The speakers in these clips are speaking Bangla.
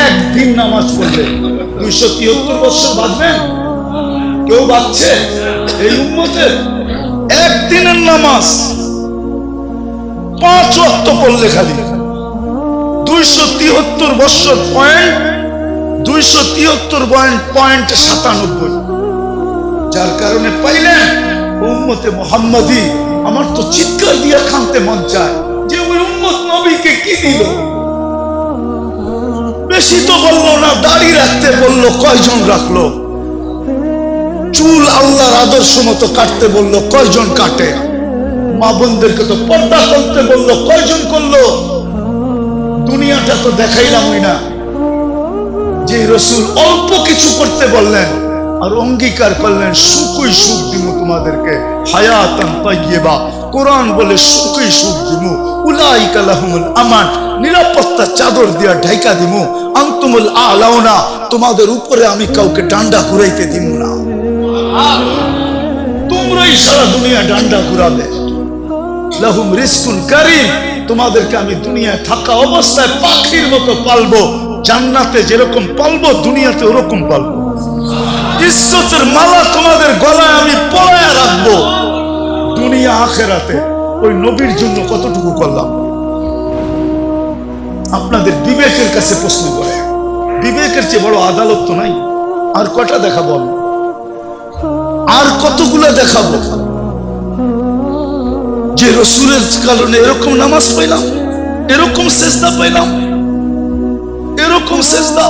একদিন নামাজ পড়লে 273 বছর বাঁচবেন? কেউ বাঁচছে এই উম্মতের? একদিনের নামাজ 5 ওয়াক্ত পড়লে খালি 273 বছর পয়েন্ট 273.97। যার কারণে পাইলেন উম্মতে মুহাম্মাদি। আমার তো চিৎকার দিয়ে কাঁদতে মন চায় যে ওই উম্মত নবীকে কি দিল। বেশি তো বললো না, দাড়ি রাখতে বললো, কয়জন রাখলো? চুল আল্লাহর আদর্শ মতো কাটতে বললো, কয়জন কাটে? মা বোনদেরকে তো পর্দা করতে বললো, কয়জন করলো? দুনিয়াটা তো দেখাইলামই না। যে রাসূল অল্প কিছু করতে বললেন আর অঙ্গীকার করলেন সুখই সুখ দিব তোমাদেরকে, হায়াতান তাইয়্যিবা। কোরআন বলে সুখই সুখ দিব, উলাইকা লাহুমুল আমান, নিরাপত্তা চাদর দিয়া ঢাইকা দিব, আনতুমুল আলাউনা, তোমাদের উপরে আমি কাউকে ডান্ডা ঘুরাইতে দিব না, তোমরাই সারা দুনিয়া ডান্ডা ঘুরাবে। লাহুম রিজকুন কারীম, তোমাদেরকে আমি দুনিয়ায় থাকা অবস্থায় পাখির মতো পালবো, জান্নাতে যেরকম পালবো দুনিয়াতে ওরকম পালবো। ইজ্জতের মালা তোমাদের গলায় আমি পরায়া রাখবো দুনিয়া আখেরাতে। ওই নবীর জন্য কতটুকু করলাম? আপনাদের বিবেকের কাছে প্রশ্ন করে, বিবেকের চেয়ে বড় আদালত তো নাই। আর কটা দেখাবো আমি? আর কতগুলো দেখাবো যে রাসূলের কারণে এরকম নামাজ পাইলাম, এরকম সেজদা পাইলাম, এরকম সেজদা,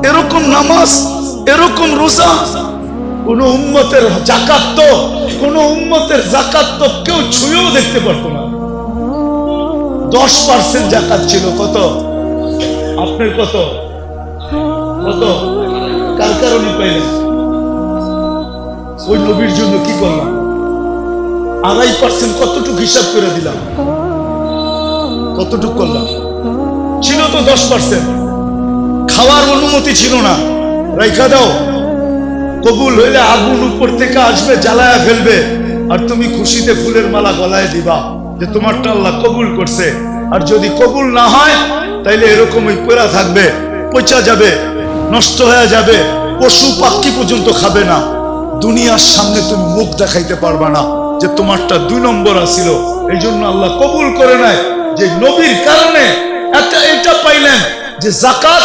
এরকম নামাজ, এরকম রোজা। কোন উম্মতের যাকাত তো, কোন উম্মতের যাকাত তো কেউ ছুঁয়েও দেখতে পারতো না। 10% যাকাত ছিল। কত? আপনার কত? কত? কার কারণে পাইলেন? ওই নবীর জন্য কি করলাম? 2.5% কতটুকু হিসাব করে দিলাম? কতটুকু করলাম? ছিল তো 10%। খাওয়ার অনুমতি ছিল না, রাইখা দাও। কবুল হইলে আগুন উপর থেকে আসবে, জ্বালায়া ফেলবে, আর তুমি খুশিতে ফুলের মালা গলায় দিবা যে তোমারটা আল্লাহ কবুল করছে। আর যদি কবুল না হয় তাইলে এরকমই পড়া থাকবে, পচা যাবে, নষ্ট হয়ে যাবে, পশু পাখি পর্যন্ত খাবে না। দুনিয়ার সামনে তুমি মুখ দেখাইতে পারবা না যে তোমারটা 2 নম্বর আছিল। এই জন্য আল্লাহ কবুল করে নাই যে নবীর কারণে এটা পাইলেন যে যাকাত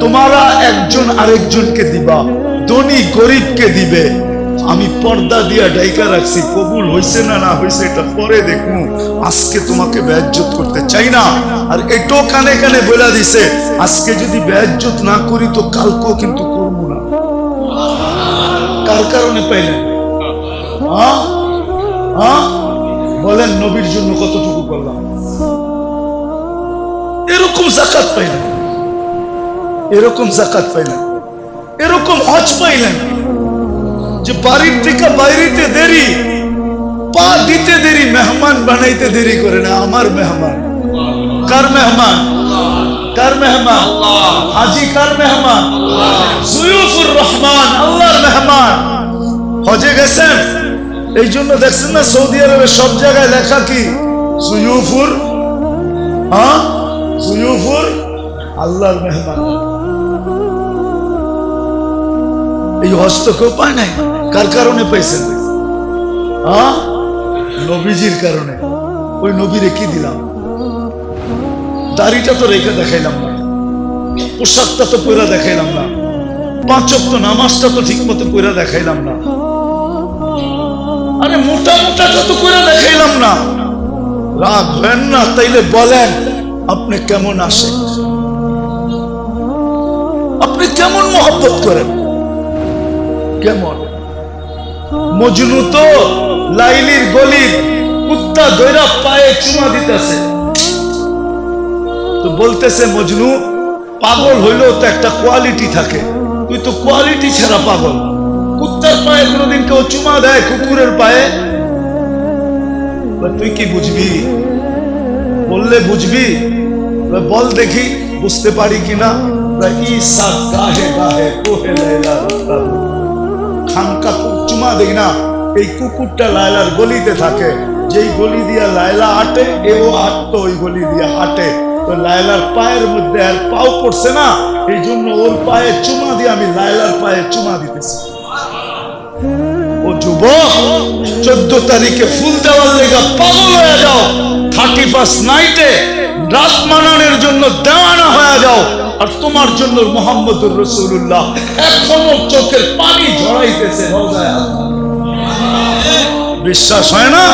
তোমরা একজন আরেকজনকে দিবা, ধনী গরিবকে দিবে। আমি পর্দা দিয়া ডাইকা রাখছি, কবুল হইছে না না হইছে এটা পরে দেখবো। আজকে তোমাকে বেইজ্জত করতে চাই না। আর এটাও কানে কানে বলে দিছে, আজকে যদি বেইজ্জত না করি তো কালকেও কিন্তু করবো না। কার কারণে পাইলেন? বলেন নবীর জন্য কতটুকু করলাম? এরকম যাকাত পাইলেন, এরকম যাকাত পাইলেন, এরকম হজ পাইলেন যে বাড়ির থেকে বাইরেতে দেরি, পা দিতে দেরি, মেহমান বানাইতে দেরি করে না। আমার মেহমান কার মেহমান? কার মেহমান? হাজি কার মেহমান? যুয়ুফুর রহমান, আল্লাহর মেহমান। হজে গেছেন, এই জন্য দেখছেন না সৌদি আরবে সব জায়গায় লেখা কি? যুয়ুফুর, যুয়ুফুর আল্লাহর মেহমান। এই হজ তো কেউ পায় নাই। কার কারণে পাইছেন? নবীজির কারণে। ওই নবীরে কি দিলাম? দাড়িটা তো রেখে দেখাইলাম না, পোশাকটা তো পয়রা দেখাইলাম না, 5 ওয়াক্ত নামাজটা তো ঠিক মতো পয়রা দেখাইলাম না, আরে মোটা মোটাটা তো পয়রা দেখাইলাম না। রাগ হয় না? তাইলে বলেন আপনি কেমন আসেন? আপনি কেমন মহব্বত করেন? কেমন? মজনু তো লাইলির গলির কুত্তা ধইরা পায়ে চুমা দিতেছে, তো বলতেছে মজনু পাগল হইলেও তো একটা কোয়ালিটি থাকে, তুই তো কোয়ালিটি ছাড়া পাগল। কুত্তার পায়ে কোনোদিন কেউ চুমা দেয়? কুকুরের পায়ে? তুই কি বুঝবি? বললে বুঝবি? বল দেখি বুঝতে পারি কিনা। খানকা চুমা দেই না, এই কুকুরটা লায়লার গলিতে থাকে, যেই গলি দিয়া লায়লা হাঁটে এও হাঁটতো ওই গলি দিয়া হাঁটে। তো লায়লার পায়ের মধ্যে আর পাও পড়ছে না, এই জন্য ওর পায়ে চুমা দিয়ে আমি লায়লার পায়ে চুমা দিতেছি। ও যুবক, 14 তারিখে ফুল দেওয়ার লেগা পাগল হয়ে যাও, 31 নাইটে রাত মানানোর জন্য দেওয়ানা হয়ে যাও, আর তোমার জন্য মুহাম্মদুর রাসূলুল্লাহ এখনো চোখের পানি ঝরাইতেছে রওজায়। বিশ্বাস হয় না?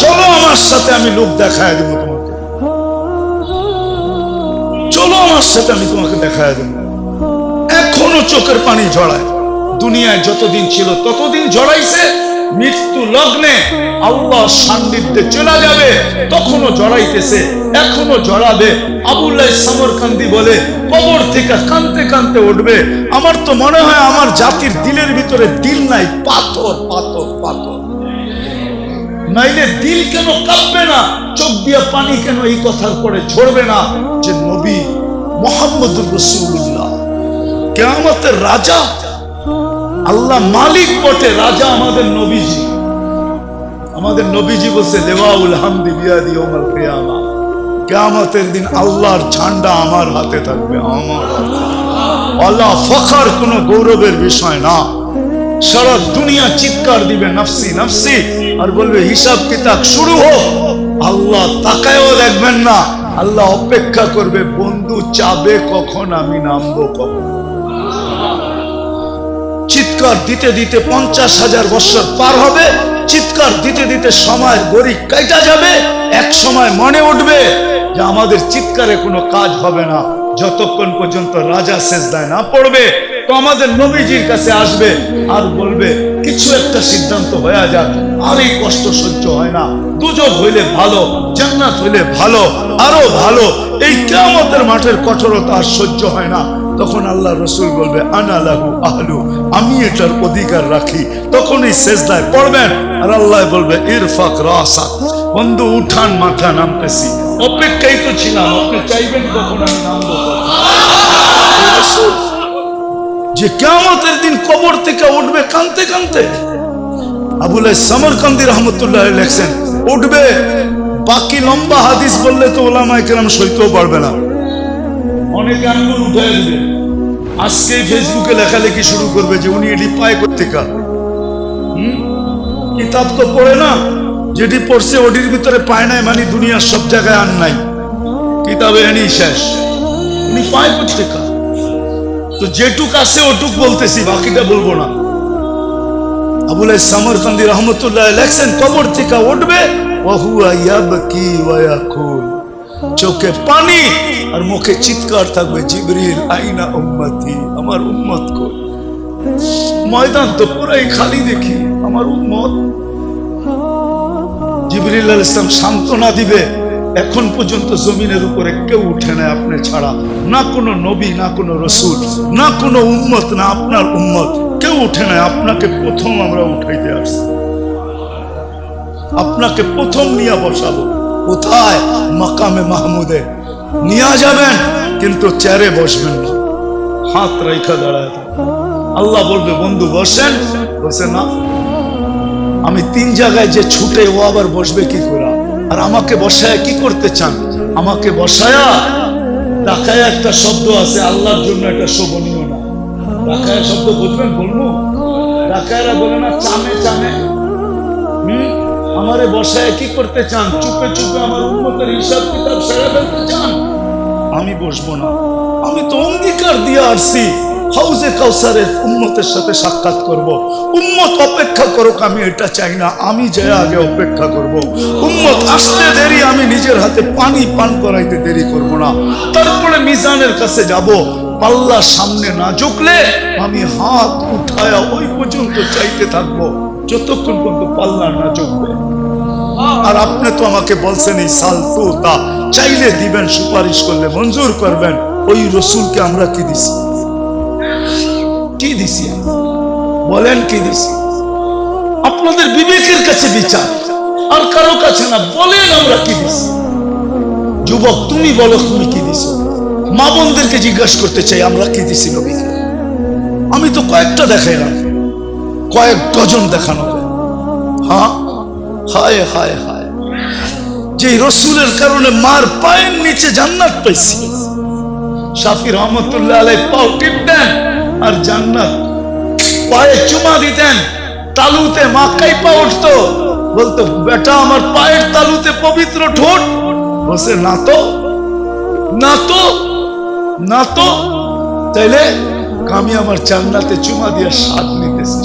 চলো আমার সাথে, আমি লোক দেখায় দেবো তোমাকে। চলো আমার সাথে, আমি তোমাকে দেখায় দেবো। এখনো চোখের পানি ঝরায়। দুনিয়ায় যতদিন ছিল ততদিন ঝরাইছে। মৃত্যু লগ্নে আল্লাহ সান্নিধ্যে চলে যাবে তখনও ঝরাইতেছে, এখনো ঝরাবে। আবুল্লাহ সামরকান্দি বলে, কবর থেকে কানতে কানতে উঠবে। আমার তো মনে হয় আমার জাতির দিলের ভিতরে দিল নাই, পাথর পাথর পাথর। নাইলে দিল কেন কাঁপবে না, চোখ দিয়া পানি কেন এই কথার পরে ঝরবে না যে নবী মুহাম্মদুর রাসূলুল্লাহ কিয়ামতের রাজা। আল্লাহ মালিক বটে, রাজা আমাদের নবীজি। আমাদের নবীজি বলছে, লিওয়াউল হামদি বিয়াদি ইয়াউমাল কিয়ামা, কিয়ামতের দিন আল্লাহর ঝান্ডা আমার হাতে থাকবে, আমার হাতে। আল্লাহ ফখর, কোনো গৌরবের বিষয় না। সারা দুনিয়া চিৎকার দিবে নফসি নফসি, আর বলবে হিসাব কিতাব শুরু হোক। আল্লাহ তাকায়ও দেখবেন না, আল্লাহ অপেক্ষা করবে, বন্ধু চাবে কখন আমি নামবো কখন। চিৎকার দিতে দিতে 50,000 বছর পার হবে, চিৎকার দিতে দিতে সময়ের গড়ি কাটা যাবে। এক সময় মনে উঠবে যে আমাদের চিৎকারে কোনো কাজ হবে না, যতক্ষণ পর্যন্ত রাজা সেজদায় না পড়বে। তো আমাদের নবীজির কাছে আসবে আর বলবে, কিছু একটা সিদ্ধান্ত হয়ে যাক, আর এই কষ্ট সহ্য হয় না, দুজক হইলে ভালো, জান্নাত হইলে ভালো, আরো ভালো, এই কিয়ামতের মাঠের কঠোরতা আর সহ্য হয় না। তখন আল্লাহ রসুল বলবে, আনা লাহু আহলু, আমি এটার অধিকার রাখি। তখনই সেজদায় পড়বেন আর আল্লাহ বলবে, ইরফাক রাসাক, বন্ধু উঠান, মাথা নামতেছি। অপেক্ষাই তো ছিলাম, আপনি চাইবেন কখন আমি নামবো। যে কিয়ামতের দিন কবর থেকে উঠবে কানতে কানতে। আবুল্লাহ সামরকান্দি রহমতুল্লাহ লেখছেন, উঠবে। বাকি লম্বা হাদিস বললে তো ওলামায়ে কেরাম সইতেও পারবে না, অনেকে আঙ্গুল উঠে দিবে। আজকে ফেসবুকে লেখালেখি শুরু করবে যে উনি এটি পায় কোত্থেকা। কিতাব তো পড়ে না, যেটি পড়ছে ওটির ভিতরে পায় নাই, মানে দুনিয়ার সব জায়গায় আর নাই, কিতাবে এনেই শেষ। উনি পায় কোত্থেকা? তো যেটুক আছে ওটুক বলতেছি, বাকিটা বলবো না। আবুল্লাহ সামরকান্দি রহমতুল্লাহ লেখছেন, কবর থেকে উঠবে, ওয়া হুয়া ইয়াবকি ওয়া ইয়াকুল, চোখে পানি আর মুখে চিৎকার থাকবে, জিবরিল আইনা উম্মতি, আমার উম্মত কই। ময়দান তো পুরাই খালি দেখি, আমার উম্মত। জিবরিল আলাইহিস সালাম সান্ত্বনা দিবে, এখন পর্যন্ত জমিনের উপরে কেউ উঠে না আপনি ছাড়া, না কোনো নবী, না কোনো রসুল, না কোনো উম্মত, না আপনার উম্মত, কেউ উঠে না। আপনাকে প্রথম আমরা উঠাইতে আসছি, আপনাকে প্রথম নিয়ে বসাবো। কোথায়? মাকামে মাহমুদে নিয়ে যাবেন, কিন্তু চেয়ারে বসবেন না, হাত রেখা দাঁড়ায় থাকবেন। আল্লাহ বলবে, বন্ধু বসেন। বসে না, আমি 3 জায়গায় যে ছুটে, ও আবার বসবে কি করে? আর আমাকে বসায় কি করতে চান? আমাকে বসায়া ঢাকায় একটা শব্দ আছে, আল্লাহর জন্য এটা শোভনীয় না। ঢাকায় শব্দ বুঝবেন? বলবো, ঢাকায়রা বলে না চামে চামে। আমারে বসায় কি করতে চান? চুপে চুপে আমার উম্মতের হিসাব কিতাব সেরে ফেলতে চান? আমি বসবো না। আমি তো অঙ্গীকার দিয়ে আসছি, হাউজে কাউসারের উম্মতের সাথে সাক্ষাৎ করব। উম্মত অপেক্ষা করুক, আমি এটা চাই না, আমি যে আগে অপেক্ষা করব। উম্মত আসতে দেরি, আমি নিজের হাতে পানি পান করাইতে দেরি করব না। তারপরে মিজানের কাছে যাব, পাল্লার সামনে না ঝুঁকলে আমি হাত উঠায়া ওই পর্যন্ত চাইতে থাকবো যতক্ষণ পর্যন্ত পাল্লা না ঝুঁকবে। আর আপনি তো আমাকে বলছেন, এই সাল তো তা চাইলে দিবেন, সুপারিশ করলে মঞ্জুর করবেন। ওই রসুলকে আমরা কি দিছি? কি দিছি? বলেন কি দিছি? আপনাদের বিবেকের কাছে বিচার, আর কারো কাছে না। বলেন আমরা কি দিছি? যুবক তুমি বলো, তুমি কি দিছো? মা বোনদেরকে জিজ্ঞাসা করতে চাই, আমরা কি দিছি নবীকে? আমি তো কয়েকটা দেখাইলাম, কয়েক ডজন দেখানো। হ্যাঁ, হায় হায় হায়, যে রসুলের কারণে মার পায়ের নিচে জান্নাত পাইছি, শাফি রহমতুল্লাহ আলাইহি পাও টিপতেন আর জান্নাত পায়ে চুমা দিতেন, তালুতে মা কাইপা উঠতো, বলতো বেটা আমার পায়ের তালুতে পবিত্র ঠোঁট। বলছে না তো, না তো, না তো, তাইলে আমি আমার জান্নাতে চুমা দিয়ে স্বাদ নিতেছি।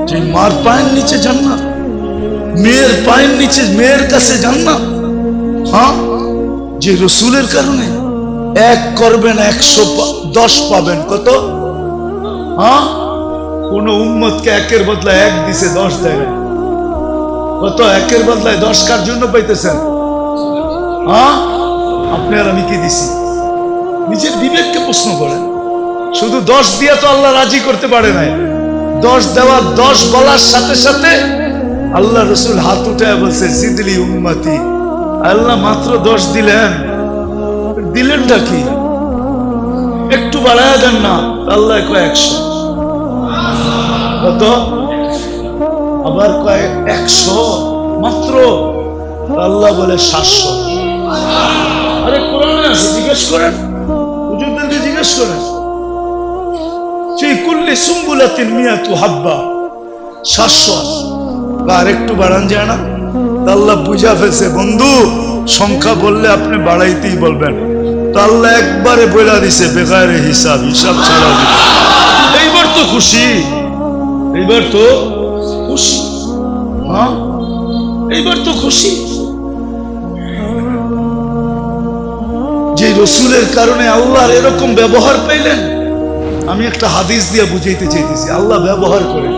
যে মার পায়ের নিচে জান্নাত, মেয়ের পায়ের নিচে মেয়ের কাছে জান্নাত। হ্যাঁ, যে রসুলের কারণে এক করবেন 110 পাবেন। কত? হ্যাঁ, কোন উম্মতকে একের বদলায় 1 দিছে 10 দেয় না। কত? একের বদলায় 10 কার জন্য পাইতেছেন? হ্যাঁ, আপনি আর আমি কি দিছি? নিজের বিবেককে প্রশ্ন করেন। শুধু 10 দিয়ে তো আল্লাহ রাজি করতে পারে নাই। 10 দেওয়া, 10 বলার সাথে সাথে আল্লাহ রসুল হাত উঠায় বলছে জিদলি উম্মতি। আল্লাহ মাত্র 10 দিলেন, দিলেনটা কি? একটু বাড়ায় দেন না। আল্লাহ কয় 100। কত? আবার কয় 100 মাত্র। আল্লাহ বলে 700। আরে কোরআনে আছে, জিজ্ঞেস করেন, হুজুরদেরকে জিজ্ঞেস করেন। ফি কুল্লি সুম্বুলাতিন মিয়াতু হাব্বা, 700। আর একটু বাড়ান যায় না? আল্লাহ বুঝা ফেলছে বন্ধু সংখ্যা বললে আপনি বাড়াইতেই বলবেন। তো আল্লাহ একবারে বইলা দিছে বেগারে হিসাব, হিসাব ছাড়া। এইবার তো খুশি, এইবার তো খুশি। হ্যাঁ, এইবার তো খুশি। যে রসুলের কারণে আল্লাহর এরকম ব্যবহার পাইলেন। আমি একটা হাদিস দিয়ে বুঝাইতে চাইতেছি, আল্লাহ ব্যবহার করে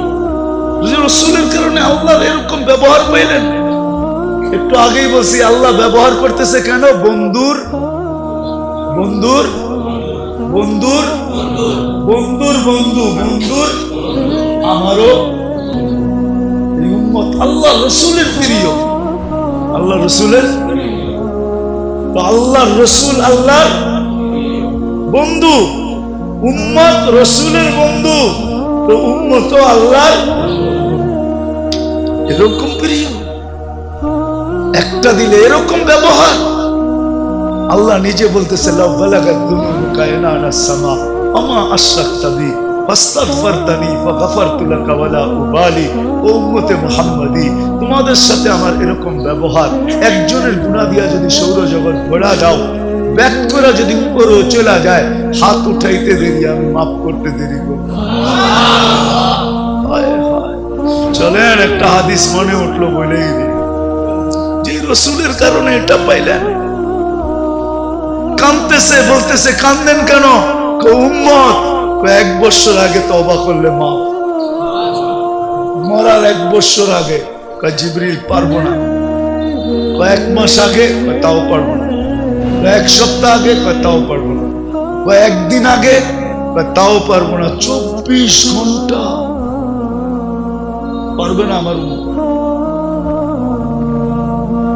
রসুলের কারণে আল্লাহর এরকম ব্যবহার পাইলেন। একটু আগেই বলছি আল্লাহ ব্যবহার করতেছে কেন? বন্ধুর বন্ধুর বন্ধুর বন্ধুর বন্ধু, বন্ধুর আমারও এই উম্মত আল্লাহ রসুলের প্রিয়, আল্লাহ রসুলের। তো আল্লাহ রসুল আল্লাহর বন্ধু, উম্মত রসুলের বন্ধু, তো উম্মত আল্লাহর এরকম প্রিয়। একটা দিলে এরকম ব্যবহার। আল্লাহ নিজে বলতেছে লাউ বালাগাত দুনুবুকা ইনানাস সামা আমা আশরাকতা বি ফাস্তাগফারতানি ফাগফারতু লাকা ওয়ালা উবালি। ও উম্মতে মুহাম্মাদি, তোমাদের সাথে আমার এরকম ব্যবহার, একজনের গুনাহ দিয়া যদি সৌরজগৎ ভরা দাও, ব্যাক করে যদি উপরেও চলে যায়, হাত উঠাইতে দেরি, আমি মাফ করতে দেরি করব। চলেন একটা হাদিস মনে উঠলো বলেই দিই। যে রসুলের কারণে এটা পাইলেন। কাঁদতেছে, বলতেছে কান্দেন কেন? উম্মত 1 বছর আগে তওবা করলে মাফ। মরার 1 বছর আগে জিবরিল পারবো না। 1 মাস আগে তাও পারবো না। 1 সপ্তাহ আগে তাও পারবো না। 1 দিন আগে তাও পারবো না। 24 ঘন্টা পারবে না আমার উম্মত,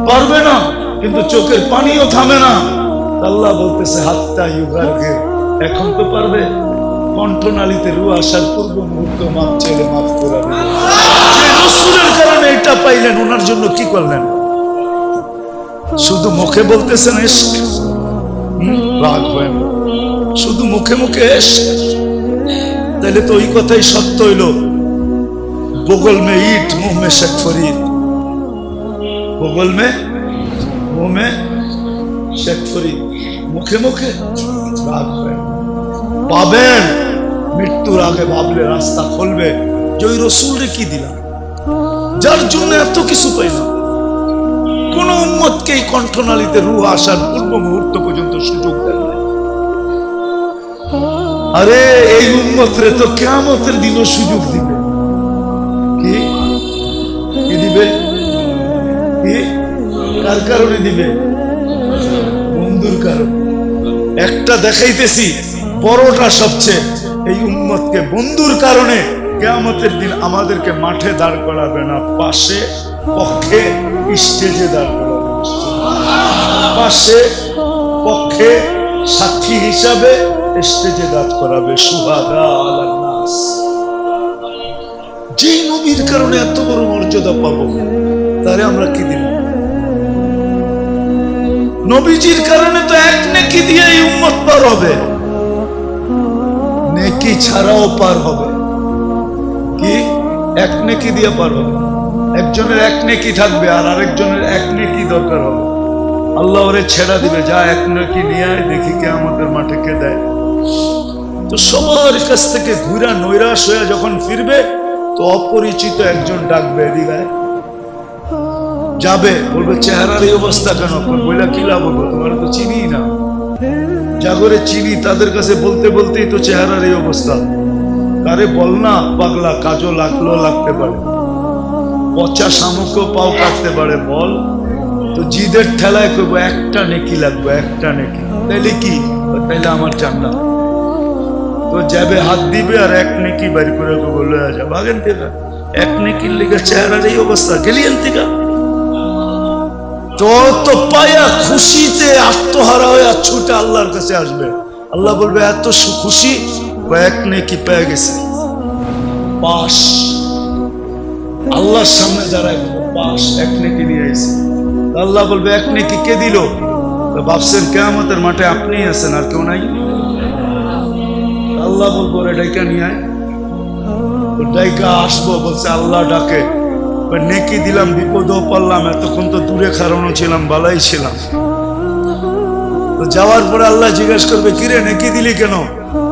পারবে না। কিন্তু চোখের পানিও থামে না। আল্লাহ বলতেছে হাত্তা ইউগারগে, এখন তো পারবে। কণ্ঠনালীতে রু আসার পূর্ব মুহূর্ত মাফ চাইলে মাফ করে দেবে। রসুলের কারণে এটা পাইলেন, ওনার জন্য কি করলেন? শুধু মুখে বলতেছেন ইশক, রাগ হয় না। শুধু মুখে মুখে ইশক, তাহলে তো ওই কথাই সত্য হইল, বগল মে ইট মুহ মে শেখ ফরিদ, বগল মে মুহ মে শেখ ফরিদ। মুখে মুখে রাগ হয় না। পাবেন মৃত্যুর আগে ভাবলে রাস্তা খুলবে যে ওই রসুলরে কি দিলাম, যার জন্য এত কিছু পাইলাম। কোন উম্মতকে এই কণ্ঠনালীতে রূহ আসার পূর্ব মুহূর্ত পর্যন্ত সুযোগ দেন নাই। আরে এই উম্মতরে তো কিয়ামতের দিনও সুযোগ দিবে। কি কি দিবে? কি কার কারণে দিবে? বন্ধুর কারণ। একটা দেখাইতেছি, বড়টা সবচেয়ে, এই উম্মতকে বন্ধুর কারণে কিয়ামতের দিন আমাদেরকে মাঠে দাঁড় করাবে না, পাশে পক্ষে স্টেজে দাঁড় করাবে। পাশে পক্ষে সাক্ষী হিসাবে স্টেজে দাঁড় করাবে। সুহাদা আলান নাস। যেই নবীর কারণে এত বড় মর্যাদা পাবো, তারে আমরা কি দিলাম? নবীজির কারণে তো এক নেকি দিয়ে এই উম্মত পার হবে, নেকি ছাড়াও পার হবে। কি এক নেকি দিয়ে পার হবে? একজনের এক নেকি থাকবে আর আরেকজনের এক নেকি দরকার হবে। আল্লাহ ওরে ছেড়া দিবে, যা এক নেকি নিয়ে আয়, দেখি কে আমাদের মাঠে কে দেয়। তো সবার কাছ থেকে ঘুরা নৈরাশ হয়ে যখন ফিরবে, তো অপরিচিত একজন ডাকবে, এদিকে যাবে, বলবে চেহারার এই অবস্থা কেন? বইলা কি লাভ হবো, তোমার তো চিনি না। জাগরে চিনি, তাদের কাছে বলতে বলতেই তো চেহারার এই অবস্থা। আরে বল না পাগলা, কাজও লাগতে পারে, পচা শামুকও পাও কাটতে পারে, বল। তো জিদের ঠেলায় করবো একটা নেকি লাগবে, একটা নেকি, তাইলে কি? তাইলে আমার জান্নাত। তো যাবে, হাত দিবে আর এক নেকি বাড়ি করে বলে যা ভাগেন থেকে, এক নেকির লেগে চেহারার এই অবস্থা, গেলিয়েন থেকে। তো পায়া খুশিতে আত্মহারা হয়ে ছুটে আল্লাহর কাছে আসবে। আল্লাহ বলবে এত খুশি, এক নেকি পেয়ে গেছে, পাস। আল্লাহর সামনে দাঁড়ায় পাস, এক নেকি নিয়ে এসে। আল্লাহ বলবে এক নেকি কে দিল? ভাবছেন কিয়ামতের মাঠে আপনি আছেন আর কেউ নাই? আল্লাহ বলবো রে ডাইকা নিয়ে আয়। ডাইকা আসবো, বলছে আল্লাহ ডাকে, নেকি দিলাম, বিপদও পড়লাম, এতক্ষণ তো দূরে খারানো ছিলাম, বালাই ছিলাম। তো যাওয়ার পরে আল্লাহ জিজ্ঞেস করবে কিরে নেকি দিলি কেন?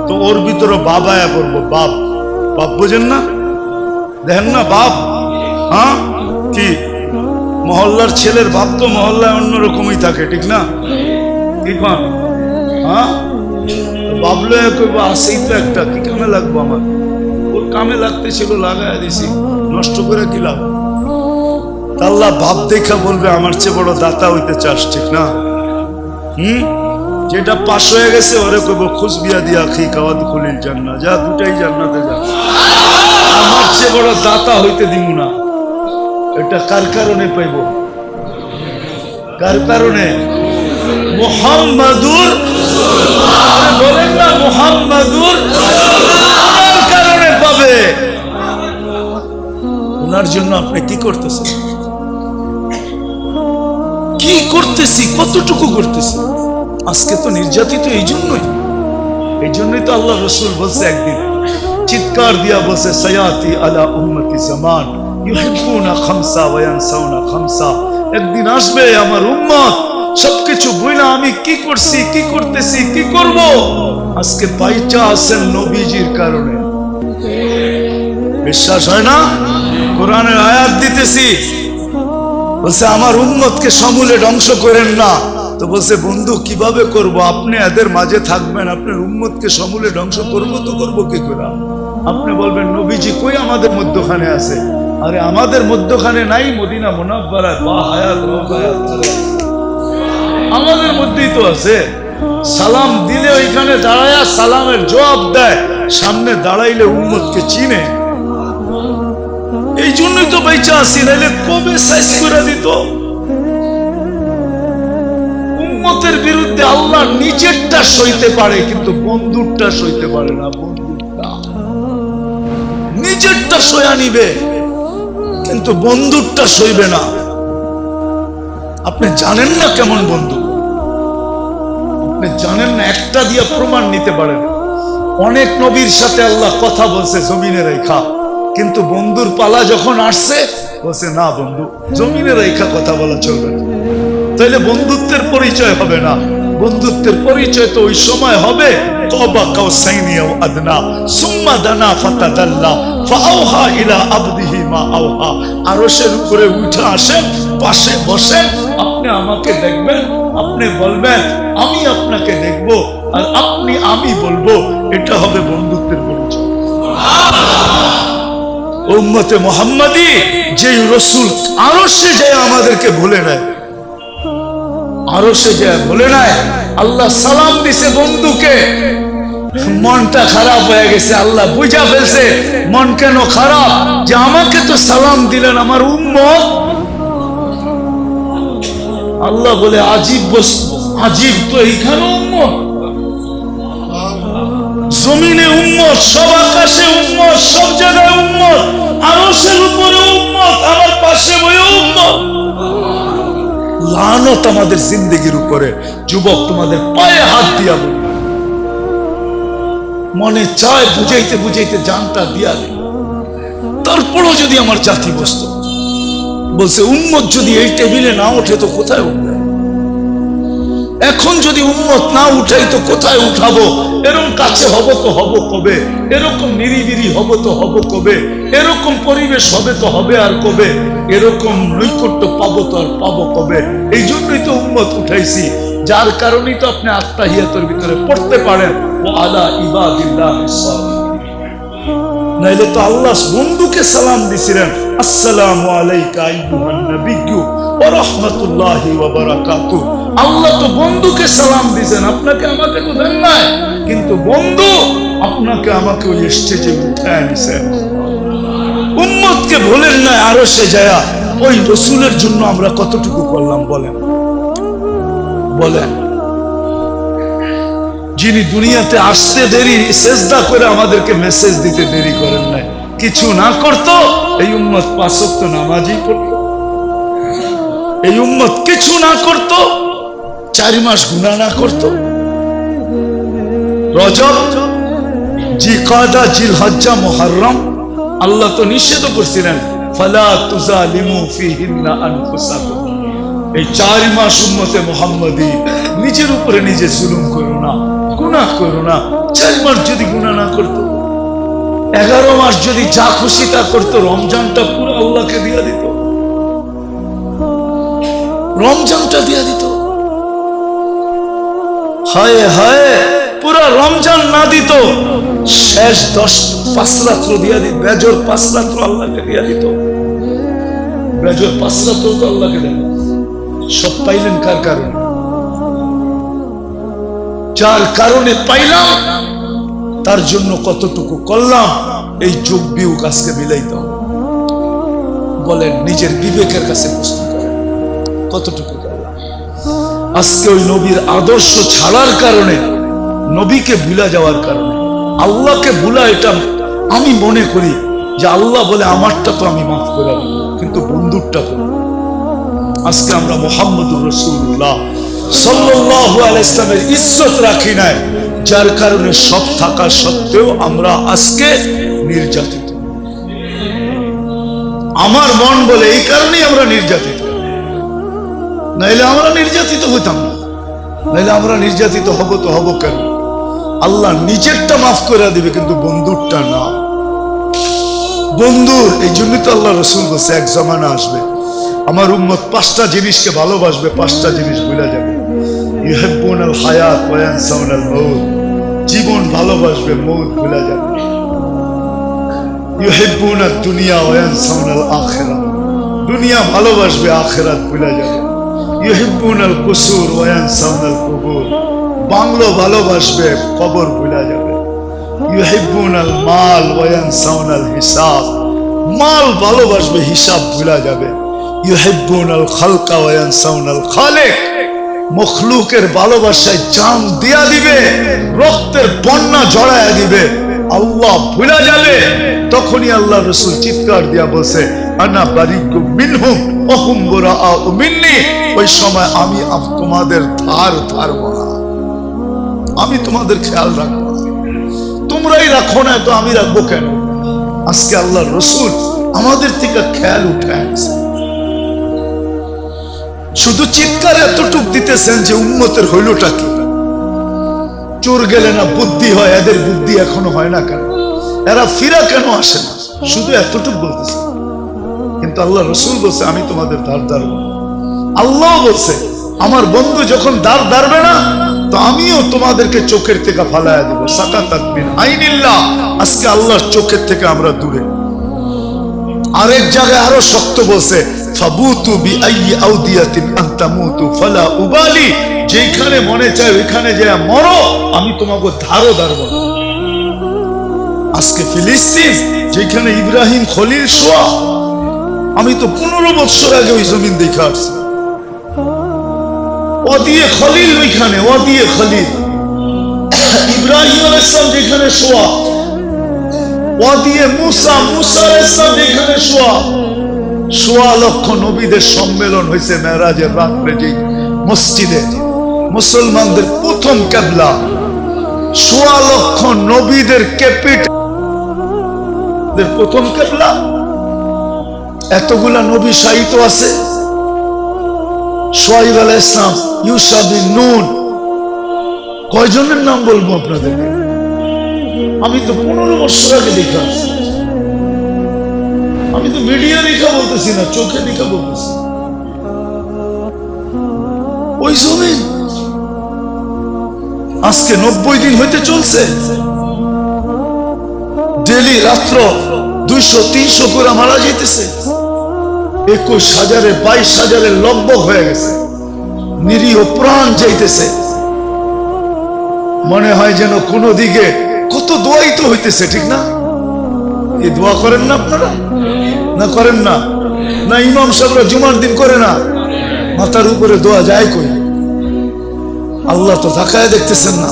তো ওর ভিতরে বাবায়া করবো, বাপ। বাপ বোঝেন না? দেখেন না বাপ? হ্যাঁ, কি মহল্লার ছেলের বাপ তো মহল্লায় অন্যরকমই থাকে, ঠিক না? ঠিক না? হ্যাঁ, বাবলো কইব আসেই তো একটা, কি কামে লাগবো আমার? ওর কামে লাগতে ছিল, লাগাই দিছি, নষ্ট করে কি লাভ? আল্লাহ বাপ দেখা বলবে আমার চেয়ে বড় দাতা হইতে চাস, ঠিক না? যেটা পাশ হয়ে গেছে ওরে কইব খুশ বিয়া দিয়া খি কাওয়াত খুলিল জান্নাত, যা দুটাই জান্নাতে যা, আমার চেয়ে বড় দাতা হইতে দিব না। এটা কার কারণে পাইব? কার কারণে? মুহাম্মাদুর, বলেন না মুহাম্মাদুর কারণে পাবে। ওনার জন্য আপনি কি করতেছেন? কি করতেছি, কতটুকু করতেছি? আজকে তো নির্যাতিত এই জন্যই তো আল্লাহ রসুল বলছে, একদিন চিৎকার দিয়া বলছে, সায়াতি আলা উম্মতি জামান ইউহিব্বুনা খামসা ওয়া ইয়ানসাউনা খামসা। একদিন আসবে আমার উম্মত সবকিছু বইলা আমি কি করছি, কি করতেছি, কি করব, আজকে বাইচা আছেন নবীজির কারণে। বিশ্বাস হয় না? কোরআনের আয়াত দিতেছি, বলছে আমার উম্মতকে সমূলে ধ্বংস করেন না। তো বলছে বন্ধু কিভাবে করব? আপনি এদের মাঝে থাকবেন, আপনার উম্মতকে সমূলে ধ্বংস করবো তো করবো কি করে? আপনি বলবেন নবীজি কই আমাদের মধ্যখানে আছে? আরে আমাদের মধ্যখানে নাই, মদিনা মুনাফফারায় বা হায়াত আমাদের মধ্যেই তো আছে। সালাম দিলে ওইখানে দাঁড়ায়া সালামের জবাব দেয়, সামনে দাঁড়াইলে উম্মতকে চিনে। এই জন্যই তো বেঁচে আসি, নাইলে কবে সাইজ করে দিত। উম্মতের বিরুদ্ধে আল্লাহ নিজেরটা সইতে পারে, কিন্তু বন্ধুরটা সইতে পারে না। বন্ধুরটা নিজেরটা সয়া নিবে, কিন্তু বন্ধুরটা সইবে না। আপনি জানেন না কেমন বন্ধু, আপনি জানেন না, একটা দিয়ে প্রমাণ নিতে পারেন। অনেক নবীর সাথে আল্লাহ কথা বলছে জমিনে রেখা, কিন্তু বন্ধুর পালা যখন আসছে বলছে না বন্ধু জমিনে রেখা কথা বলা চলবে না, তাইলে বন্ধুত্বের পরিচয় হবে না। বন্ধুত্বের পরিচয় তো ওই সময় হবে কবা কাউসাইনি আও আদনা সুম্মা দানা ফাতাদাল্লা ফাআওহা ইলা আবদিহি মা আওহা। আরশের উপরে উঠে আসেন, পাশে বসেন, আপনি আমাকে দেখবেন, আপনি বলবেন আমি আপনাকে দেখব, আর আপনি আমি বলবো। এটা হবে বন্ধুত্বের পরিচয়। উম্মতে মুহাম্মাদি যে রাসূল আরশে যায় আমাদেরকে ভুলে নেয়, আরশে যায় বলে নাই আল্লাহ সালাম দিছে বন্ধুকে, মনটা খারাপ হয়ে গেছে, আল্লাহ বুঝা ফেলছে মন কেন খারাপ, যে আমাকে তো সালাম দিলেন আমার উম্মত। আল্লাহ বলে আজীব বস্তু, আজীব তো এইখানে উম্মত, জমিনে উম্মত, সব আকাশে উম্মত, সব জায়গায় উম্মত, আরশের উপরে উম্মত, আমার পাশে বয়ে উম্মত। লানত আমাদের জিন্দগির উপরে। যুবক, তোমাদের পায়ে হাত দিয়া বলি, মনে চায় বুঝাইতে বুঝাইতে জানটা দিয়া দিই, তারপরও যদি আমার জাতি বসত, বলছে উম্মত যদি এই টেবিলে না ওঠে তো কোথায় উঠবে? এখন যদি উম্মত না উঠাই তো কোথায় উঠাবো? এরকম কাছে হব তো হব কবে? এরকম নিরিবিরি হব তো হব কবে? এরকম পরিবেশ হবে তো হবে আর কবে? এরকম নৈকট্য পাবো তো আর পাবো কবে? এই জন্যই তো উম্মত উঠাইছি, যার কারণেই তো আপনি আত্মাহিয়াতের ভিতরে পড়তে পারেন ও আলা ইবাদিল্লাহিস সালিহিন। নাইলে তো আল্লাহ বন্ধুকে সালাম দিছিলেন, আসসালামু আলাইকা আইয়ুহান নাবিয়্যু ওয়া রাহমাতুল্লাহি ওয়া বারাকাতুহু। আল্লাহ তো বন্ধুকে সালাম দিয়েছেন, আপনাকে আমাকে তো দেন নাই, কিন্তু বন্ধু আপনাকে আমাকে ওই স্টেজে উঠায় নিছেন। উম্মতকে বলেন না আরো সে যায়া ওই রসুলের জন্য আমরা কতটুকু করলাম বলেন? বলেন, যিনি দুনিয়াতে আসতে দেরি, সেজদা করে আমাদেরকে মেসেজ দিতে দেরি করেন নাই, কিছু না করতো এই উম্মত 5 ওয়াক্ত নামাজই পড়তো। এই উম্মত কিছু না করতো, 4 মাস গুনাহ না করতো। রজব, জিকাদা, জিলহজ্জা, মুহররম আল্লাহ তো নিষেধ করছিলেন, ফালা তুজালিমু ফিহিন্না আনফুসাকুম। এই 4 মাস উম্মতে মুহাম্মাদি নিজের উপরে নিজে জুলুম করো না, গুনাহ করো না। 4 মাস যদি গুনাহ না করতো, 11 মাস যদি যা খুশি তা করতো, রমজানটা পুরো আল্লাহকে দিয়া দিত, রমজানটা দিয়া দিত। হায় হায়, পুরা রমজান না দিত, শেষ 5 রাত্র দিয়া দিত, বেজর 5 রাত্র আল্লাহকে দিয়া দিত। বেজর 5 রাত্র তো আল্লাহকে দেন। সব পাইলেন কার কারণে? যার কারণে পাইলাম তার জন্য কতটুকু করলাম, এই যোগ বিয়োগ আজকে মিলাইতে হবে। বলেন, নিজের বিবেকের কাছে প্রশ্ন করেন, কতটুকু করলাম? আজকে ওই নবীর আদর্শ ছাড়ার কারণে, নবীকে ভুলা যাওয়ার কারণে, আল্লাহকে ভুলা, এটা আমি মনে করি যে আল্লাহ বলে আমারটা তো আমি মাফ করে দেব, কিন্তু বন্ধুরটা করব। আজকে আমরা মুহাম্মদুর রাসূলুল্লাহ সাল্লাল্লাহু আলাইহি ওয়াসাল্লামের ইজ্জত রাখি নাই, যার কারণে সব থাকা সত্ত্বেও আমরা আজকে নির্যাতিত। আমার মন বলে এই কারণেই আমরা নির্যাতিত, নাইলে আমরা নির্যাতিত হইতাম না। নাইলে আমরা নির্যাতিত হব তো হব কেন? আল্লাহ নিজেরটা মাফ করে দিবে, কিন্তু বন্ধুরটা না। বন্ধুর এই জন্যই তো আল্লাহ রসুল বলছে, এক জমানা আসবে আমার উম্মত 5টা জিনিসকে ভালোবাসবে, 5টা জিনিস ভুলে যাবে। ইউহিব্বুনাল হায়াত ওয়া ইয়ানসাউনাল মাউত, জীবন ভালোবাসবে, মউত ভুলে যাবে। ইউহিব্বুনাদ দুনিয়া ওয়া ইয়ানসাউনাল আখিরাহ, দুনিয়া ভালোবাসবে, আখিরাত ভুলে যাবে। ইউহিব্বুনাল কুসুর ওয়া ইয়ানসাউনাল কুবুর, বাংলো ভালোবাসবে, কবর ভুলে যাবে। ইউহিব্বুনাল মাল ওয়া ইয়ানসাউনাল হিসাব, মাল ভালোবাসবে, হিসাব ভুলে যাবে। ইউহিব্বুনাল খালকা ওয়া ইয়ানসাউনাল খালিক, মখলুকের ভালোবাসায় জান দিয়া দিবে, রক্তের বন্যা জড়ায়া দিবে, আল্লাহ ভুলে যাবে। তখনই আল্লাহ রাসূল চিৎকার দিয়া বলছে, আনা বারিকুম মিনহুম ওয়া হুম বুরাআ মিন্নি, ওই সময় আমি তোমাদের ধার ধারবো না, আমি তোমাদের খেয়াল রাখবো না, তোমরাই রাখো না তো আমি রাখবো কেন? আজকে আল্লাহ রাসূল আমাদের থেকে খেয়াল উঠে আনছে। শুধু চিৎকার এতটুক দিতেছেন যে উম্মতের হইলটা কি? চোর গেলে না বুদ্ধি হয়, এদের বুদ্ধি এখনো হয় না কেন? এরা ফিরা কেন আসে না? শুধু এতটুক বলতেছে, কিন্তু আল্লাহ রাসূল বলছে আমি তোমাদের ধার ধারবো না। আল্লাহ বলছে আমার বন্ধু যখন ধার ধারবে না, তো আমিও তোমাদেরকে চোখের থেকে ফালায়া দেব। সাকাতাত মিন আইনিল্লাহ, আজকে আল্লাহর চোখের থেকে আমরা দূরে। আরেক জায়গায় আরো শক্ত বলছে, ফাবুতু বিআইয়ি আউদিয়াতিন আনতামুতু ফালা উবালি, যেখানে মনে চায় ওইখানে যায় মরো, আমি তোমাকে ধারও ধারবো না। আজকে ফিলিস্তিন, যেখানে ইব্রাহিম খলিল শোয়া, আমি তো 15 বছর আগে ওই জমিন দেখে আসছি। ওয়াদিয়ে খলিল, ওইখানে ওয়াদিয়ে খলিল, ইব্রাহিম আলাইহিস সালাম যেখানে শোয়া, ওয়াদিয়ে মুসা, মুসা আলাইহিস সালাম যেখানে শোয়া, সোয়া লক্ষ নবীদের সম্মেলন হয়েছে মেরাজের রাত্রে যে মসজিদে, মুসলমানদের প্রথম কিবলা, সোয়া লক্ষ নবীদের ক্যাপিটাল প্রথম কিবলা। এতগুলা নবী শাহিত আছে, শুআয়ব আলাইহিস সালাম, ইউসা বিন নূন, কয়জনের নাম বলবো আপনাদেরকে? আমি তো 15 বছর আগে দেখা, আমি তো মিডিয়া দেখা বলতেছি না, চোখে দেখা বলতেছি। ওই জমিন আজকে 90 দিন হইতে চলছে, ডেলি রাত্র 200-300 করে মারা যেতেছে, 21,000-22,000 লব্বক হয়ে গেছে, নিরীহ প্রাণ যাইতেছে। মনে হয় যেন কোন দিকে কত দোয়াই তো হইতেছে, ঠিক না? এই দোয়া করেন না আপনারা? না করেন না? না ইমাম সাহেবরা জুমার দিন করে না? মাথার উপরে দোয়া যায় কই? আল্লাহ তো তাকায় দেখতেছেন না।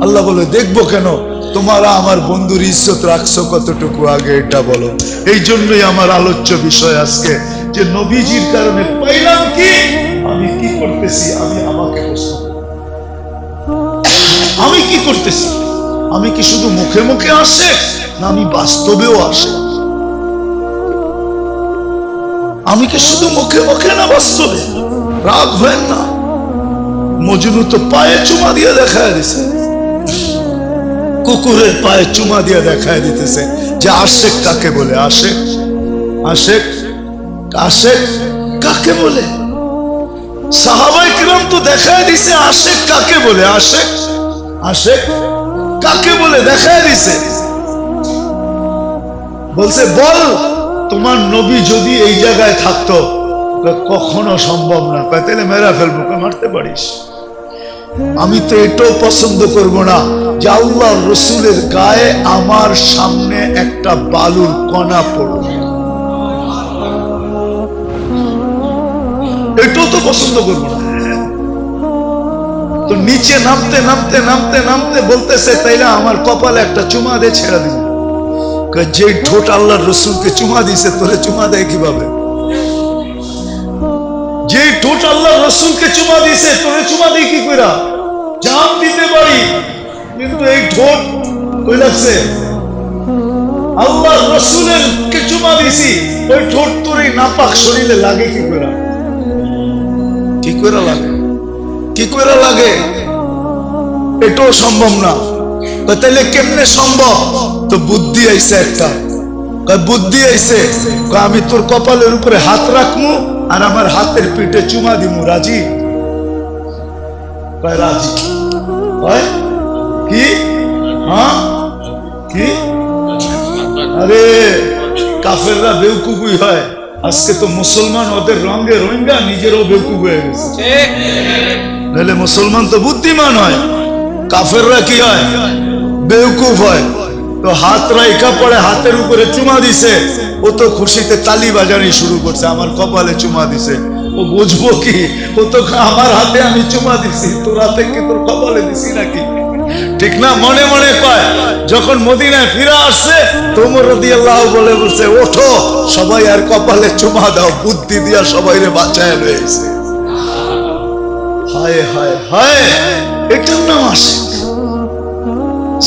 আল্লাহ বলে দেখবো কেন? তোমরা আমার বন্ধুর ইজ্জত রাখছো কতটুকু, আগে এটা বলো। এই জন্যই আমার আলোচ্য বিষয় আজকে, যে নবীজির কারণে পাইলাম কি, আমি কি করতেছি, আমি আমাকে প্রশ্ন করি। আমি কি করতেছি? আমি কি শুধু মুখে মুখে আসে, না আমি বাস্তবেও আসে? আমি কি শুধু মুখে মুখে না বাস্তবে? রাগ হয় না, মজনু তো পায়ে চুমা দিয়ে দেখায় দিছে, কুকুরের পায়ে চুমা দিয়ে দেখায় দিতেছে যে আশেক কাকে বলে। আশেক, আশেক, আশেক কাকে বলে? সাহাবায়ে কিরাম তো দেখায় দিছে আশেক কাকে বলে। আশেক, আশেক কাকে বলে দেখায় দিছে। বলছে বল তোমার নবী যদি এই জায়গায় থাকতো। কখনো সম্ভব না। তাহলে মেরা ফেলবো। মারতে পারিস? আমি তো এটাও পছন্দ করব না যে আল্লাহর রাসূলের গায়ে আমার সামনে একটা বালুর কণা পড়বে, এটাও তো পছন্দ করব না। তো নিচে নামতে নামতে নামতে নামতে বলতেছে তাইলে আমার কপালে একটা চুমা দিয়ে ছেড়ে দিব। যে ঠোঁট আল্লাহর রাসূলকে চুমা দিছে, তোরে চুমা দেয় কিভাবে? যে ঠোঁট আল্লাহর রাসূলকে চুমা দিছে, তোরে চুমা দেয় কি কইরা? জান দিতে পারি, কিন্তু এই ঠোঁট কই লাগছে? আল্লাহর রাসূলের কে চুমা দিছি, ওই ঠোঁট তোর এই নাপাক শরীরে লাগে কি কইরা? কি কইরা লাগে? কি কইরা লাগে? এটাও সম্ভব না। তাইলে কেমনে সম্ভব? তো বুদ্ধি আইছে একটা। বুদ্ধি আইছে, আমি তোর কপালের উপরে হাত রাখবো আর আমার হাতের পিঠে চুমা দিমু। রাজি? রাজি? কি? হ্যাঁ কি? আরে কাফেররা বেউকুফই হয়। আজকে তো মুসলমান ওদের রঙে রোহিঙ্গা, নিজেরও বেউকুফ হয়ে গেছে। নাহলে মুসলমান তো বুদ্ধিমান হয়, কাফেররা কি হয়? বেউকুফ হয়। তো হাত রাইখা পড়ে হাতের উপরে চুমা দিছে, ও তো খুশিতে তালি বাজানি শুরু করছে, আমার কপালে চুমা দিছে। ও বুঝবো কি? ও তো আমার হাতে আমি চুমা দিছি, তোর হাতে কি তোর কপালে দিছি নাকি? ঠিক না? মনে মনে কয়। যখন মদিনায় ফিরে আসছে তো ওমর রাদিয়াল্লাহু বলে বলছে ওঠো সবাই আর কপালে চুমা দাও, বুদ্ধি দিয়া সবাইরে বাঁচায় লয়েছে। হায় হায় হায়, এটার নাম আসে।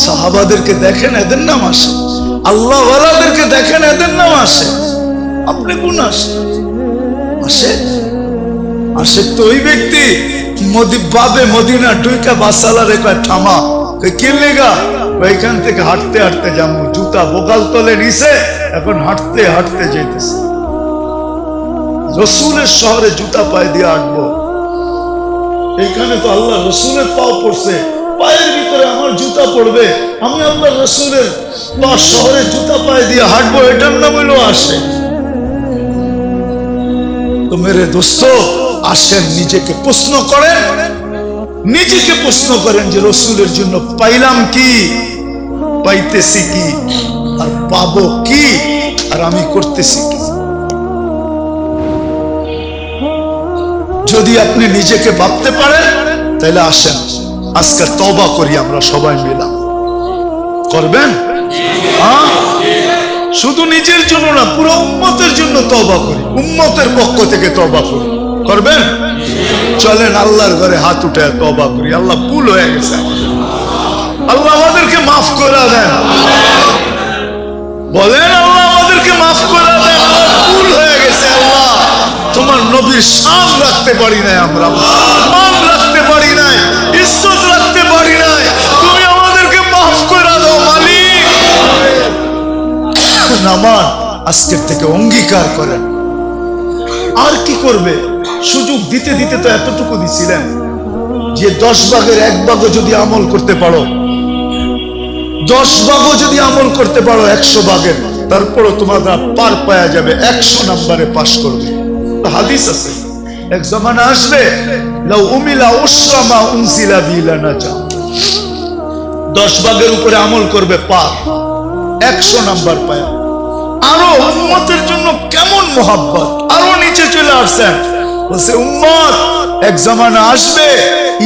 সাহাবাদেরকে দেখেন, এদের নাম আসে। আল্লাহ ওয়ালাদেরকে দেখেন, এদের নাম আসে। আপনি কোন আসে? আসে আসে তো ওই ব্যক্তি বাবে মদিনা টুইকা বাসালারে কয় থামা। কে লেগা? ওইখান থেকে হাঁটতে হাঁটতে যাবো, জুতা বোকাল তলে নিছে, এখন হাঁটতে হাঁটতে যেতেছে। রসুলের শহরে জুতা পায়ে দিয়ে হাঁটবো। এখানে তো আল্লাহ রসুলের পাও পড়ছে, পায়ের ভিতরে আমার জুতা পড়বে, আমি আল্লাহ রসুলের পা শহরে জুতা পায়ে দিয়ে হাঁটবো, এটার নাম হইলো আসে। তো মেরে দোস্ত আসেন, নিজেকে প্রশ্ন করেন, নিজেকে প্রশ্ন করেন যে রসুলের জন্য পাইলাম কি, পাইতেছি কি, আর পাবো কি, আর আমি করতেছি কি। যদি আপনি নিজেকে ভাবতে পারেন তাহলে আসেন আজকে তওবা করি আমরা সবাই মিলে। করবেন? শুধু নিজের জন্য না, পুরো উম্মতের জন্য তওবা করি, উম্মতের পক্ষ থেকে তওবা করি। করবেন? চলেন আল্লাহর ঘরে হাত উঠে তওবা করি। আল্লাহ, ভুল হয়ে গেছে আমাদের, আল্লাহ আমাদেরকে মাফ করে দেন। বলেন, আল্লাহ আমাদেরকে মাফ করে দেন, আমার ভুল হয়ে গেছে। আল্লাহ, তোমার নবীর শান রাখতে পারি নাই, আমরা মান রাখতে পারি নাই, ইজ্জত রাখতে পারি নাই, তুমি আমাদেরকে মাফ করে দাও মালিক। নামান আজকের থেকে অঙ্গীকার করেন। আর কি করবে? সুযোগ দিতে দিতে তো এতটুকু দিছিলেন যে 10 ভাগের 1 ভাগও যদি আমল করতে পারো, 10 ভাগও যদি আমল করতে পারো 100 ভাগের, তারপরও তোমাদের পার পাওয়া যাবে, 100 নম্বরে পাশ করবে। হাদিস আছে, এক জামানা আসবে, লাউ উমিলা উসরামা উনজিলা বিলানা যা, 10 ভাগের উপরে আমল করবে পার, 100 নাম্বার পায়। আরো উম্মতের জন্য কেমন মোহাব্বত, আরো নিচে চলে আসছেন, বলছে উম্মত এক জামানা আসবে,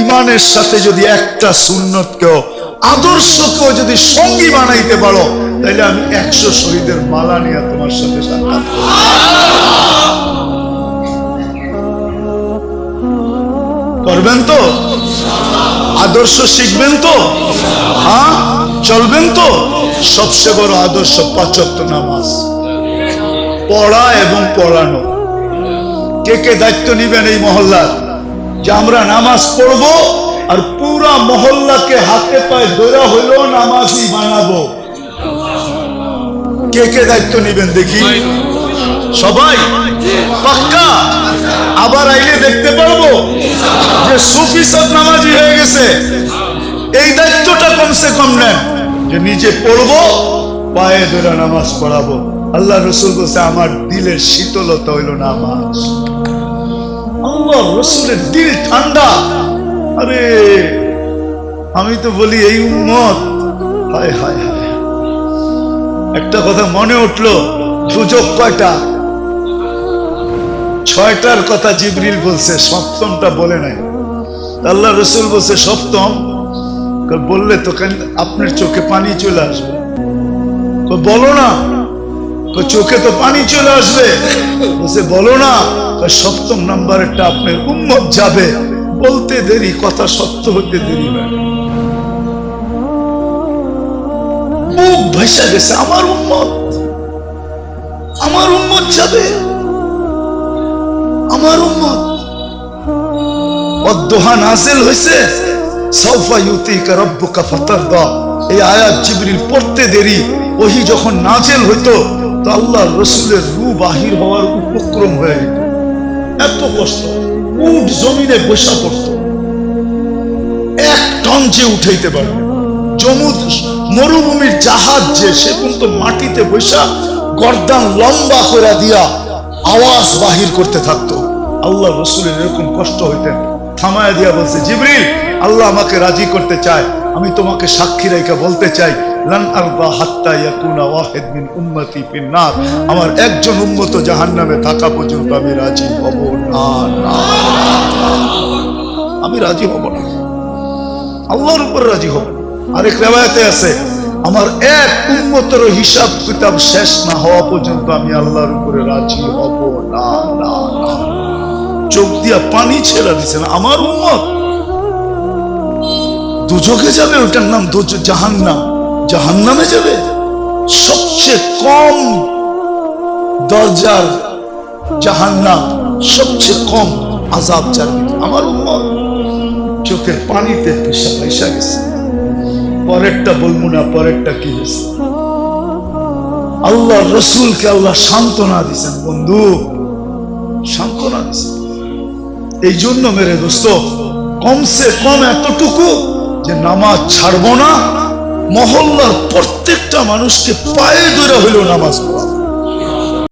ইমানের সাথে যদি একটা সুন্নতকেও, আদর্শকেও যদি সঙ্গী বানাইতে পারো, তাহলে আমি 100 শহীদের মালা নিয়ে তোমার সাথে সাক্ষাৎ করবেন তো? আদর্শ শিখবেন তো? হ্যাঁ, চলবেন তো? সবচেয়ে বড় আদর্শ 5 ওয়াক্ত নামাজ পড়া এবং পড়ানো। কে কে দায়িত্ব নিবেন এই মহল্লার, যে আমরা নামাজ পড়বো আর পুরা মহল্লাকে হাতে পায়ে ধরা হইলো নামাজি বানাবো? কে কে দায়িত্ব নিবেন দেখি? সবাই পাক্কা? আবার আইলে দেখতে পারবো যে সুফি সব নামাজি হয়ে গেছে। এই দায়িত্বটা কমসে কম নেন, যে নিজে পড়বো, পায়ে ধরে নামাজ পড়াবো। আল্লাহ রসুল বলছে আমার দিলের শীতলতা হইল নামাজ। আল্লাহ রসুলের দিল ঠান্ডা। আরে আমি তো বলি এই উম্মত, হায় হায় হায়। একটা কথা মনে উঠলো, দুজক কয়টা? 6টার কথা জিবরিল বলছে, 7টা বলে নাই। আল্লাহ রসুল বলছে 7ম। বললে তো আপনার চোখে পানি চলে আসবে। বলো না, চোখে তো পানি চলে আসবে। বলছে বলো না, 7ম নাম্বারটা আপনার উম্মত যাবে। বলতে দেরি, কথা সত্য হতে দেরি না। মুখ ভেসে গেছে, আমার উম্মত, আমার উম্মত যাবে, আমার উম্মত। অদ্দোহা নাজিল হয়েছে, সাউফা ইউতিকা রাব্বুকা ফাতারদা। এই আয়াত জিবরিল পড়তে দেরি, ওহী যখন নাজিল হইতো তো আল্লাহর রাসূলের রূহ বাহির হওয়ার উপক্রম হয়ে যেত। এত কষ্ট, উট জমিনে বসা পড়তো, 1 টন যে উঠাইতে পারবে। জমুদ মরুভূমির জাহাজ যে, সে কিন্তু মাটিতে বসা গর্দান লম্বা করে দিয়া আওয়াজ বাহির করতে থাকতো। আল্লাহ রসুলের এরকম কষ্ট হইতেন, থামায় দিয়া বলছে জিবরিল, আল্লাহ আমাকে রাজি করতে চায়, আমি তোমাকে সাক্ষী রেখে বলতে চাই, লান আরদা হাত্তা ইয়াকুনা ওয়াহিদ মিন উম্মতি ফিন নার। আমার একজন উম্মত জাহান্নামে থাকা পর্যন্ত আমি রাজি হব না, আমি রাজি হব না, আল্লাহর উপর রাজি হব। আরেক রিওয়ায়াতে আছে, আমার এক উম্মতের হিসাব কিতাব শেষ না হওয়া পর্যন্ত আমি আল্লাহর উপরে রাজি হব না, না, না। চোখ দিয়া পানি ছেড়ে দিচ্ছেন। আমার উম্মত দুজকে যাবে, ওটার নাম জাহান্নাম, জাহান্নামে যাবে। সবচেয়ে কম দরজার জাহান্নাম, সবচেয়ে কম আযাব যাবে আমার উম্মত। চোখের পানিতে পেশা গেছে। পরেরটা বলবো না, পরেরটা কি হয়েছে। আল্লাহ রসুলকে আল্লাহ সান্ত্বনা দিচ্ছেন, বন্ধু সান্ত্বনা দিচ্ছেন। এই জন্য মেরে দোস্ত, কমসে কম এতটুকু যে নামাজ ছাড়বো না, মহল্লার প্রত্যেকটা মানুষকে পায়ে ধরে হইল নামাজ।